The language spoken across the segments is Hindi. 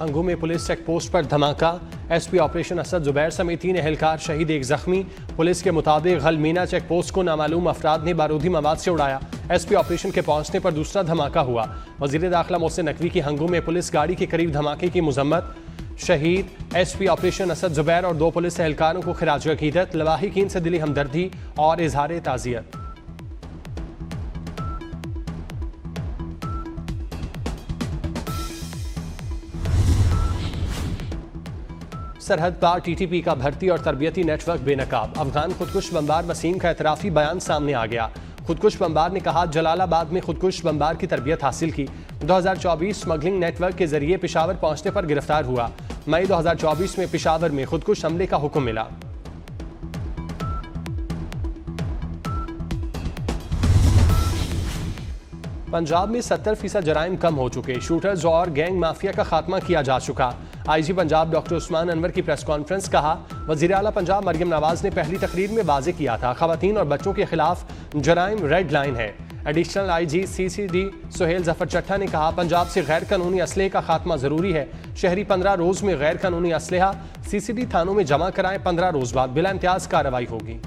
हंगू में पुलिस चेक पोस्ट पर धमाका, एसपी ऑपरेशन असद जुबैर समेत 3 एहलकार शहीद, 1 जख्मी। पुलिस के मुताबिक गलमीना चेक पोस्ट को नामालूम अफराद ने बारूदी मवाद से उड़ाया। एसपी ऑपरेशन के पहुंचने पर दूसरा धमाका हुआ। वजीर दाखिला मोहसिन नकवी की हंगू में पुलिस गाड़ी के करीब धमाके की मजम्मत। शहीद एसपी ऑपरेशन असद जुबैर और 2 पुलिस एहलकारों को खिराज अकीदत, लवाहिकीन से दिली हमदर्दी और इजहार ताज़ियत। सरहद पार टीटीपी का भर्ती और तरबियती नेटवर्क बेनकाब। अफगान खुदकुश बमबार वसीम का एतराफ़ी बयान सामने आ गया। खुदकुश बमबार ने कहा, जलालाबाद में खुदकुश बमबार की तरबियत हासिल की। 2024 स्मगलिंग नेटवर्क के जरिए पेशावर पहुंचने पर गिरफ्तार हुआ। मई 2024 में पेशावर में खुदकुश हमले का हुक्म मिला। पंजाब में 70% जराइम कम हो चुके। शूटर्स और गैंग माफिया का खात्मा किया जा चुका। आईजी पंजाब डॉक्टर उस्मान अनवर की प्रेस कॉन्फ्रेंस। कहा, वजीर आला पंजाब मरियम नवाज ने पहली तकरीर में वाजे किया था, खवातीन और बच्चों के खिलाफ जराइम रेड लाइन है। Additional IG CCD Suhail Zafar Chatha ने कहा, पंजाब से गैर कानूनी असलहे का खात्मा जरूरी है। शहरी 15 रोज में गैर कानूनी असलहा CCD थानों में जमा कराएं। 15 रोज बाद बिला इम्तियाज कार्रवाई होगी।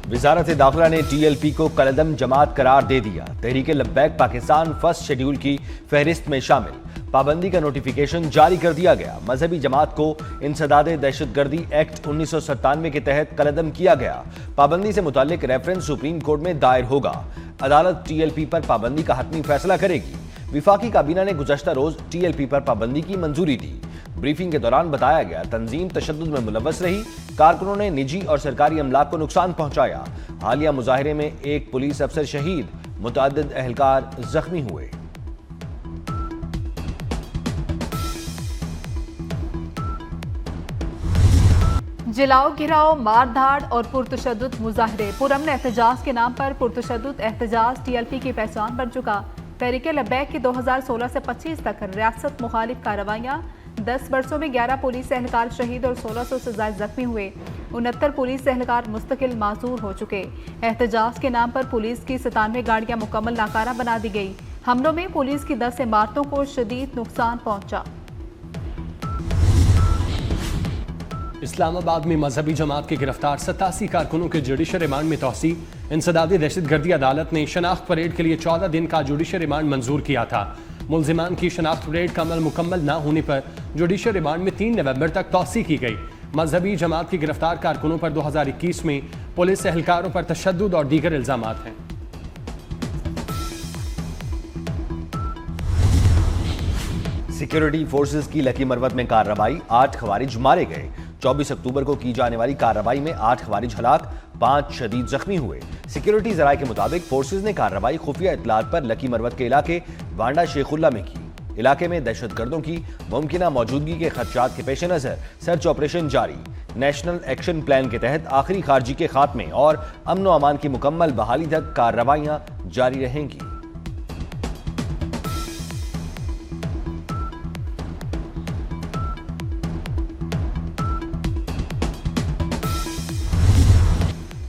वजारत दाखिला ने TLP को कलदम जमात करार दे दिया। तहरीक लब्बैक पाकिस्तान फर्स्ट शेड्यूल की फहरिस्त में शामिल। पाबंदी का नोटिफिकेशन जारी कर दिया गया। मजहबी जमात को इंसदाद दहशतगर्दी एक्ट 1997 के तहत कलदम किया गया। पाबंदी से मुतालिक रेफरेंस सुप्रीम कोर्ट में दायर होगा। अदालत TLP पर पाबंदी का हतमी फैसला करेगी। विफाकी काबीना ने गुज़श्ता रोज TLP पर पाबंदी की मंजूरी दी। ब्रीफिंग के दौरान बताया गया, तंजीम तशद्दुद में मुलव्वस रही। कारकुनों ने निजी और सरकारी अमलाक को नुकसान पहुंचाया। हालिया मुजाहिरे में 1 पुलिस अफसर शहीद, मुतअद्दिद एहलकार जख्मी हुए। जलाओ, घिराओ, मारधाड़ और पुरतशद्दुद मुजाहिरे। पुरअमन एहतजाज के नाम पर पुरतशद्दुद एहतजाज TLP की पहचान बन चुका। तहरीक लब्बैक की 2016 से 25 तक रियासत मुखालिफ कार्रवाइयाँ। 10 वर्षों में 11 पुलिस एहलकार शहीद और 1600 से ज्यादा जख्मी हुए। 69 पुलिस एहलकार मुस्तकिल माजूर हो चुके। एहतजाज के नाम पर पुलिस की 97 गाड़ियां मुकम्मल नाकारा बना दी गई। हमलों में पुलिस की 10 इमारतों को शदीद नुकसान पहुंचा। इस्लामाबाद में मजहबी जमात के गिरफ्तार 87 कारकुनों के जुडिशल रिमांड में तोसी। इंसदादी दहशतगर्दी अदालत ने शनाख्त परेड के लिए 14 दिन का जुडिशल रिमांड मंजूर किया था। मुलजिमान की शनाख्त परेड का अमल मुकम्मल न होने पर जुडिशल रिमांड में 3 नवंबर तक तोसी की गई। मजहबी जमात की गिरफ्तार कारकुनों पर 2021 में पुलिस एहलकारों पर तशद्दुद और दीगर इल्जामात हैं। सिक्योरिटी फोर्सेस की लकी मरवत में कार्रवाई, 8 खवारिज मारे गए। 24 अक्टूबर को की जाने वाली कार्रवाई में 8 खवारिज हलाक, 5 शदीद जख्मी हुए। सिक्योरिटी जराये के मुताबिक फोर्सेज ने कार्रवाई खुफिया इतलात पर लकी मरवत के इलाके वांडा शेखुल्ला में की। इलाके में दहशतगर्दों की मुमकिना मौजूदगी के खदशात के पेश नजर सर्च ऑपरेशन जारी। नेशनल एक्शन प्लान के तहत आखिरी खारजी के खात्मे और अमन व अमान की मुकम्मल बहाली तक कार्रवाइयां जारी रहेंगी।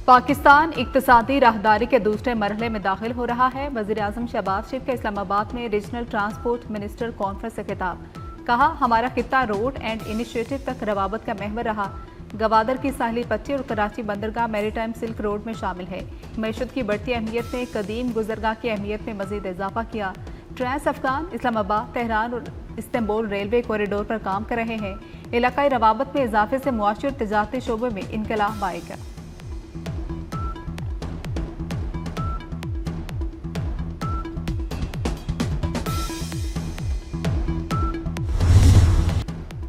पाकिस्तान इक्तिसादी राहदारी के दूसरे मरहले में दाखिल हो रहा है। वज़ीर आज़म शहबाज शरीफ का इस्लामाबाद में रीजनल ट्रांसपोर्ट मिनिस्टर कॉन्फ्रेंस से खिताब। कहा, हमारा खित्ता रोड एंड इनिशिएटिव तक रवाबत का महवर रहा। गवादर की साहली पट्टी और कराची बंदरगाह मैरीटाइम सिल्क रोड में शामिल है। मईशत की बढ़ती अहमियत ने कदीम गुजरगाह की अहमियत में मजीद इजाफा किया। ट्रांस अफगान इस्लामाबाद, तेहरान और इस्तांबुल रेलवे कॉरिडोर पर काम कर रहे हैं। इलाकाई रवाबत में इजाफे से मुआशी और तजारती शोबे में इनकलाब आएगा।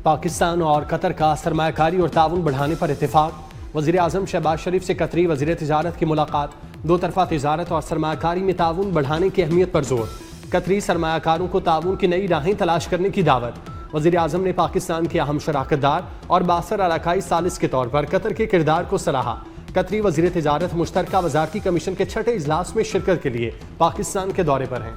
पाकिस्तान और कतर का सरमायाकारी और ताउन बढ़ाने पर इत्तेफाक। वज़ीर आज़म शहबाज शरीफ से कतरी वज़ीर तिजारत की मुलाकात। 2 तरफ़ा तिजारत और सरमायाकारी में ताउन बढ़ाने की अहमियत पर जोर। कतरी सरमायाकारों को ताउन की नई राहें तलाश करने की दावत। वज़ीर आज़म ने पाकिस्तान के अहम शराकतदार और बासर इलाकाई सालिस के तौर पर कतर के किरदार को सराहा। कतरी वज़ीर तिजारत मुश्तरका वज़ारती कमीशन के 6ठे इजलास में शिरकत के लिए पाकिस्तान के दौरे पर हैं।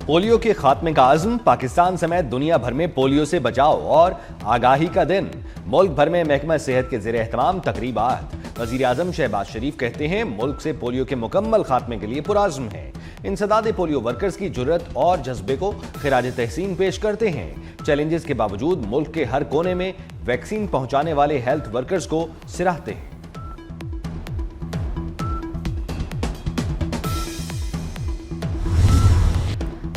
पोलियो के खात्मे का आज़म, पाकिस्तान समेत दुनिया भर में पोलियो से बचाव और आगाही का दिन। मुल्क भर में महकमा सेहत के ज़ेर एहतमाम तकरीबात। वज़ीर आज़म शहबाज शरीफ कहते हैं मुल्क से पोलियो के मुकम्मल खात्मे के लिए पुराज़्म है। इंसदाद पोलियो वर्कर्स की जुर्रत और जज्बे को खिराज तहसीन पेश करते हैं। चैलेंजेस के बावजूद मुल्क के हर कोने में वैक्सीन पहुंचाने वाले हेल्थ वर्कर्स को सराहते हैं।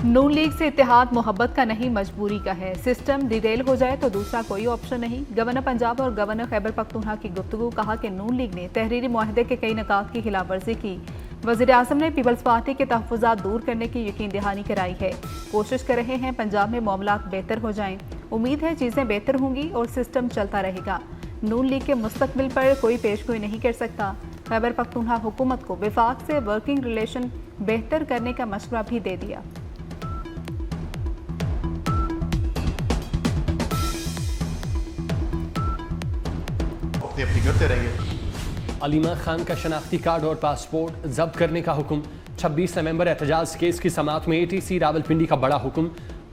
नून लीग से इत्तेहाद मोहब्बत का नहीं, मजबूरी का है। सिस्टम डिटेल हो जाए तो दूसरा कोई ऑप्शन नहीं। गवर्नर पंजाब और गवर्नर खैबर पख्तूनख्वा की गुफ्तगू। कहा कि नून लीग ने तहरीरी मुआहदे के कई निकात की खिलाफ वर्जी की। वज़ीर आज़म ने पीपल्स पार्टी के तहफ़्फ़ुज़ात दूर करने की यकीन दहानी कराई है। कोशिश कर रहे हैं पंजाब में मामलात बेहतर हो जाएं। उम्मीद है चीज़ें बेहतर होंगी और सिस्टम चलता रहेगा। नून लीग के मुस्तकबिल पर कोई पेशगोई नहीं कर सकता। खैबर पख्तूनख्वा हुकूमत को विफाक से वर्किंग रिलेशन बेहतर करने का मशवरा भी दे दिया। अपनी करते रहेंगे। अलीमा खान का शनाख्ती कार्ड और पासपोर्ट जब्त करने का हुक्म। 26 नवंबर एहतजाज केस की समाअत में ATC रावलपिंडी का बड़ा हुक्म।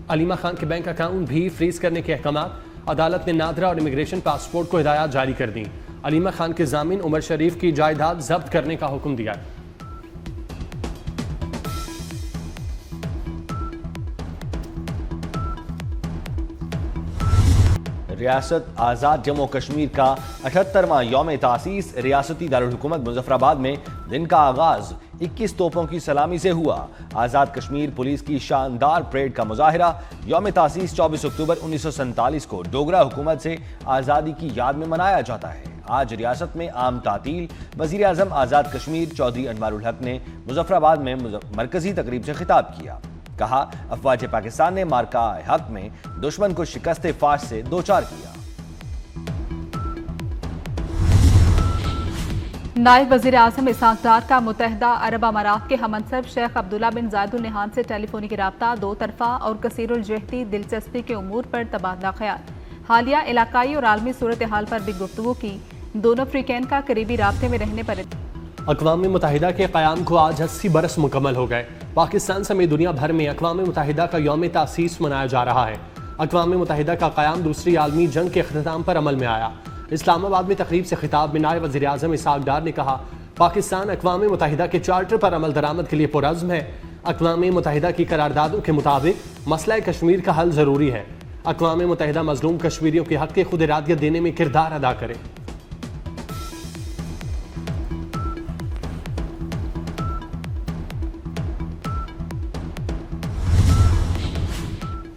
अलीमा खान के बैंक अकाउंट भी फ्रीज करने के अहकाम। अदालत ने नादरा और इमिग्रेशन पासपोर्ट को हिदायत जारी कर दी। अलीमा खान के जामिन उमर शरीफ की जायदाद जब्त करने का हुक्म दिया। रियासत आज़ाद जम्मू कश्मीर का 78वां यौम तासीस रियासती दारुल हुकूमत मुजफ्फराबाद में दिन का आगाज 21 तोपों की सलामी से हुआ। आज़ाद कश्मीर पुलिस की शानदार परेड का मुजाहिरा। यौम तासीस 24 अक्टूबर 1947 को डोगरा हुकूमत से आज़ादी की याद में मनाया जाता है। आज रियासत में आम तातील। वज़ीर आज़म आज़ाद कश्मीर चौधरी अनवारुल हक ने मुजफ्फराबाद में मरकजी तकरीब से खिताब किया। कहा अफवाज पाकिस्तान ने मार्का हक में दुश्मन को शिकस्त फाश से दोचार किया। नायब वज़ीर आज़म इसहाक डार का मुत्तहिदा अरब अमारात के हमनसब शेख अब्दुल्ला बिन जायद अल नहान से टेलीफोनिक रब्ता। दो तरफा और कसीरुल जहती दिलचस्पी के उमूर पर तबादला ख्याल। हालिया इलाकाई और आलमी सूरत हाल पर भी गुफ्तगू की। दोनों अफ्रीकैन का करीबी राब्ते में रहने पर अक़वाम मुत्तहिदा के क़याम को आज 80 बरस मुकम्मल हो गए। पाकिस्तान समेत दुनिया भर में अक़वाम मुत्तहिदा का यौम तासीस मनाया जा रहा है। अक़वाम मुत्तहिदा का क़याम दूसरी आलमी जंग के अख्तिताम पर अमल में आया। इस्लामाबाद में तकरीब से खिताब में नायब वज़ीर आज़म इसहाक डार ने कहा पाकिस्तान अक़वाम मुत्तहिदा के चार्टर पर अमल दरामद के लिए पुरज़्म है। अक़वाम मुत्तहिदा की करारदादों के मुताबिक मसला कश्मीर का हल ज़रूरी है। अक़वाम मुत्तहिदा मज़लूम कश्मीरियों के हक़ खुद इरादियत देने में किरदार अदा करे।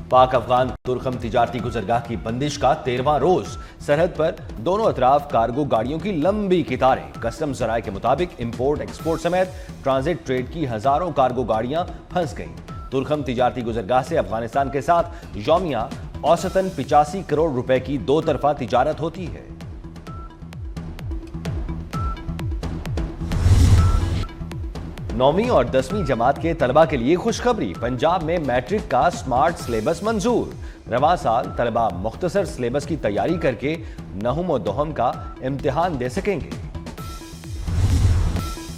पाक अफगान तुर्कम तिजारती गुजरगाह की बंदिश का 13वां रोज। सरहद पर दोनों अतराफ कार्गो गाड़ियों की लंबी कितारें। कस्टम जराये के मुताबिक इंपोर्ट एक्सपोर्ट समेत ट्रांजिट ट्रेड की हजारों कार्गो गाड़ियां फंस गईं। तुर्कम तिजारती गुजरगाह से अफगानिस्तान के साथ यौमिया औसतन 85 करोड़ रुपए की दो तरफा तिजारत होती है। 9वीं और 10वीं जमात के तलबा के लिए खुशखबरी। पंजाब में मैट्रिक का स्मार्ट सिलेबस मंजूर। रवां साल तलबा मुख्तसर सिलेबस की तैयारी करके नहुम और दोहम का इम्तिहान दे सकेंगे।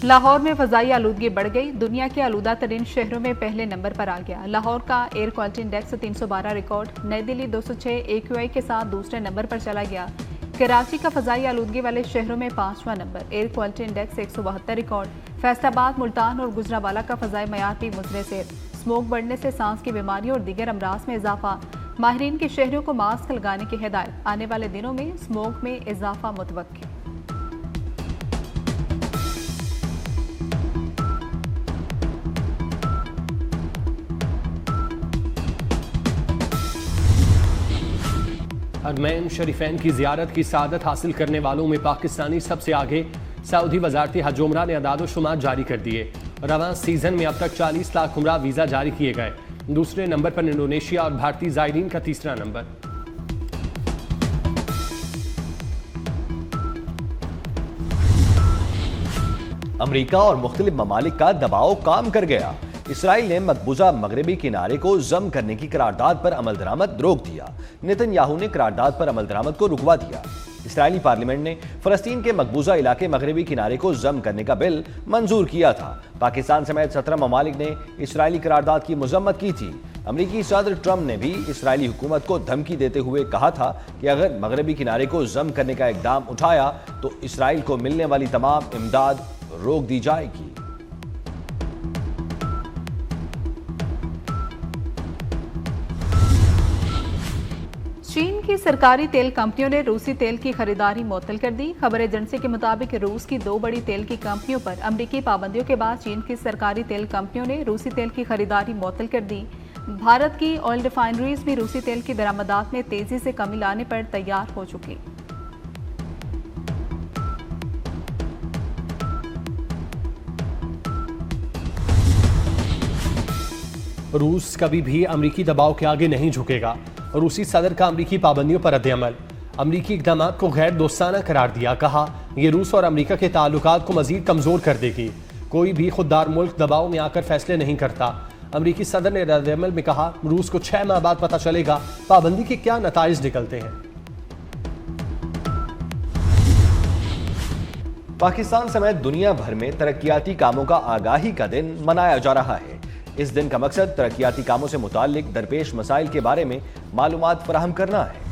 लाहौर में फ़ज़ाई आलूदगी बढ़ गई। दुनिया के आलूदा तरीन शहरों में पहले नंबर पर आ गया। लाहौर का एयर क्वालिटी इंडेक्स 312 रिकॉर्ड। नई दिल्ली 206 AQI के साथ दूसरे नंबर पर चला गया। कराची का फ़ज़ाई आलूदगी वाले शहरों में 5वां नंबर। Air quality index 172 record. Faisalabad, Multan और गुजरावाला का फ़ज़ाई मयार भी मुजरे से। स्मोक बढ़ने से सांस की बीमारियों और दीगर अमराज में इजाफा। माहिरीन के शहरों को मास्क लगाने की हिदायत। आने वाले दिनों में स्मोक में इजाफा मुतवक्किल। हरमैन शरीफैन की ज़ियारत की सआदत हासिल करने वालों में पाकिस्तानी सबसे आगे। सऊदी वजारती हज उमरा ने अदाद-ओ-शुमार जारी कर दिए। रवां सीजन में अब तक 40 लाख उमरा वीज़ा जारी किए गए। दूसरे नंबर पर इंडोनेशिया और भारतीय ज़ायरीन का तीसरा नंबर। अमरीका और मुख्तलिफ ममालिक का दबाव काम कर गया। इसराइल ने मकबूजा मगरबी किनारे को जम करने की करारदाद पर अमल दरामद रोक दिया। नेतन्याहू ने करारदाद पर अमल दरामद को रुकवा दिया। इसराइली पार्लियामेंट ने फलस्तीन के मकबूजा इलाके मगरबी किनारे को जम करने का बिल मंजूर किया था। पाकिस्तान समेत 17 ममालिक ने इसराइली करारदाद की मजम्मत की थी। अमरीकी सदर ट्रंप ने भी इसराइली हुकूमत को धमकी देते हुए कहा था कि अगर मगरबी किनारे को जम करने का इकदाम उठाया तो इसराइल को मिलने वाली तमाम इमदाद रोक दी जाएगी। चीन की सरकारी तेल कंपनियों ने रूसी तेल की खरीदारी मुअत्तल कर दी। खबर एजेंसी के मुताबिक रूस की 2 बड़ी तेल की कंपनियों पर अमरीकी पाबंदियों के बाद चीन की सरकारी तेल कंपनियों ने रूसी तेल की खरीदारी मुअत्तल कर दी। भारत की ऑयल रिफाइनरीज भी रूसी तेल की बरामदात में तेजी से कमी लाने पर तैयार हो चुकी। रूस कभी भी अमरीकी दबाव के आगे नहीं झुकेगा। रूसी सदर का अमरीकी पाबंदियों पर रद्द-ए-अमल। अमरीकी इक़दाम को गैर दोस्ताना करार दिया, कहा यह रूस और अमरीका के ताल्लुकात को मजीद कमजोर कर देगी। कोई भी खुददार मुल्क दबाव में आकर फैसले नहीं करता। अमरीकी सदर ने रद्द-ए-अमल में कहा रूस को 6 माह बाद पता चलेगा पाबंदी के क्या नताइज निकलते हैं। पाकिस्तान समेत दुनिया भर में तरक्याती कामों का आगाही का दिन मनाया जा रहा है। इस दिन का मकसद तरक्याती कामों से मुताल्लिक दरपेश मसाइल के बारे में मालूमात फराहम करना है।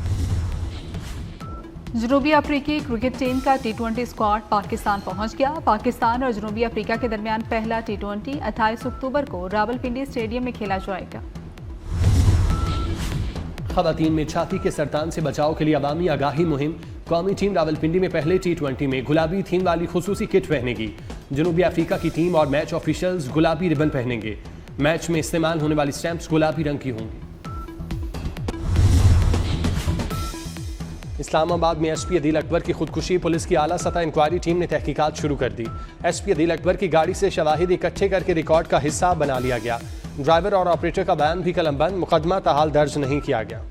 जनूबी अफ्रीकी क्रिकेट टीम का T20 स्क्वाड पाकिस्तान पहुंच गया। पाकिस्तान और जनूबी अफ्रीका के दरमियान पहला T20 28 अक्टूबर को रावलपिंडी स्टेडियम में खेला जाएगा। खवातीन में छाती के सरतान से बचाव के लिए अवामी आगाही मुहिम। कौमी टीम रावलपिंडी में पहले T20 में गुलाबी थीम वाली खुसूसी किट पहनेगी। जनूबी अफ्रीका की टीम और मैच ऑफिशियल्स गुलाबी रिबन पहनेंगे। मैच में इस्तेमाल होने वाली स्टैंप्स गुलाबी रंग की होंगी। इस्लामाबाद में एसपी अदील अकबर की खुदकुशी। पुलिस की आला सतह इंक्वायरी टीम ने तहकीकात शुरू कर दी। एसपी अदील अकबर की गाड़ी से शवाहिद इकट्ठे करके रिकॉर्ड का हिस्सा बना लिया गया। ड्राइवर और ऑपरेटर का बयान भी कलमबंद। मुकदमा ताहाल दर्ज नहीं किया गया।